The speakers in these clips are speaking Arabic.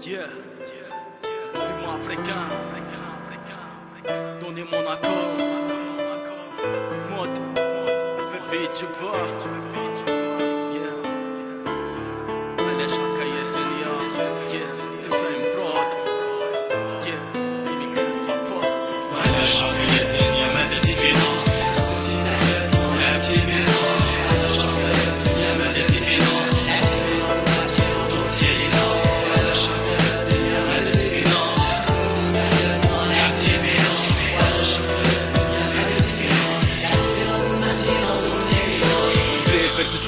Yeah, c'est moi africain. Donnez mon accord. Mode, FFV جبا. Yeah, معليش هكا هي الدنيا. Yeah, سمسايم برود. Yeah, 2015 بابا. معليش هكا هي الدنيا ما درتي فينا. لعبتي بينا. معليش هكا هي الدنيا ما درتي فينا.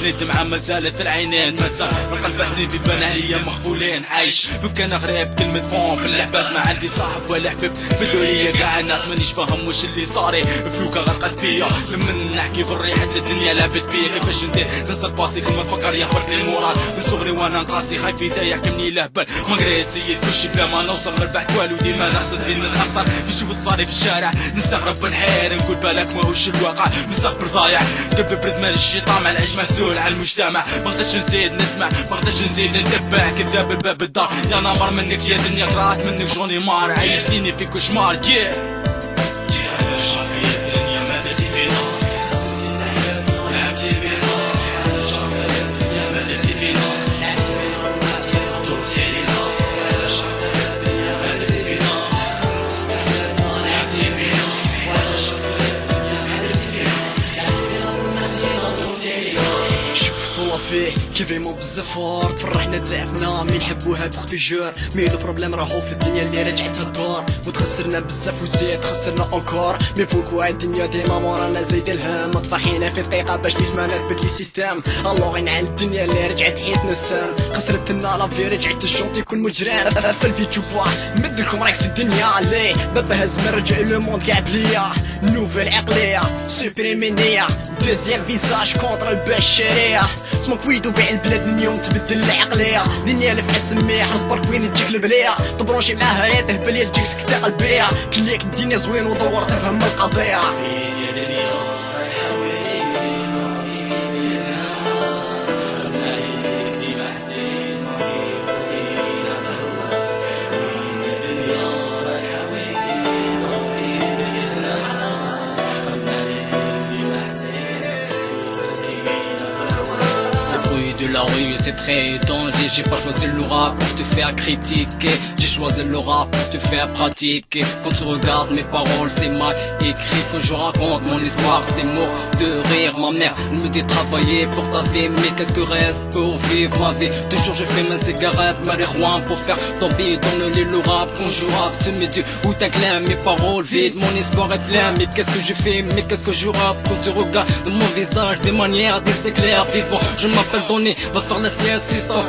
الدمعة ما زالت في العينين مسار القلب حزين بيبان عليا مغفولين عايش بمكان غريب كلمة فون في اللعباس ما عندي صاحب ولا حبيب بدورية كاع الناس مانيش فاهم واش اللي صاري فلوكا غرقت فيا لما نحكي بالريح حتى الدنيا لعبت بيا كيفاش ندير ننسى الباسي كل ما تفكر يهبط لي المورال من صغري وانا نقاسي خايف يدا يحكمني لهبل ما قريت سيد كلشي بلا ما نوصل للبحث والو ديما ناقص نزيد نتأثر نشوف الصاري في الشارع نستغرب ونحير نقول بالك ماهوش الواقع مستقبل ضايع قلب برد مال الشيطان مع العيش مسؤول على المجتمع ما قدرتش نزيد نسمع ما قدرتش نزيد نتبع كذاب الباب الدار يا نمر منك يا دنيا قرات منك جوني مار عايشتيني في كوشمار معليش هكا هي الدنيا ما درتي فينا. لعبتي بينا. معليش هكا هي الدنيا ما درتي فينا. دوبتي علينا. معليش هكا هي الدنيا ما درتي فينا. لعبتي بينا. معليش هكا هي الدنيا ما درتي فينا. دوبتي علينا. شفتوها فيه كيف يمو بزاف فور فرحنا تعفنا مين حبوها بارتيجور مي لو بروبليم راهو في الدنيا اللي رجعتها الدار وتخسرنا بزاف وزيد خسرنا اونكور مي بوكو الدنيا ديما مورانا زايد الهم مطفحينا في دقيقة باش نسمعنا تبدلي سيستم الله غين على الدنيا اللي رجعت حياتنا السام خسرت لنا لافي رجعت الجونتي يكون مجرم في الفيديو بوا مدلكم رايك في الدنيا ليه بابا هز رجع لو موند قاعد ليا نوفيل عقلية سوبريمينية دوزيام فيزاج كونتر البشرية سموك ويدو بيع البلاد من يوم تبدل العقلية دنيا اللي في حس ميح صبرك وين تجيك البلية تبروشي معاها يا تهبل يا تجيك سكتة قلبية كليك الدنيا زوين ودور تفهم القضية De la rue c'est très danger. J'ai pas choisi le rap pour te faire critiquer, j'ai choisi le rap pour te faire pratiquer. Quand tu regardes mes paroles c'est mal écrit. Quand je raconte mon histoire c'est mort de rire. Ma mère elle me dit travailler pour ta vie, mais qu'est-ce que reste pour vivre ma vie? Toujours je fais ma cigarette, marijuana pour faire tomber dans le lit le rap. Quand je rappe tu me dis où t'inclins, mes paroles vides, mon espoir est plein. Mais qu'est-ce que je fais, mais qu'est-ce que je rappe? Quand tu regardes mon visage, des manières, des éclairs vivants. Je m'appelle Donny, va faire la sieste fiston.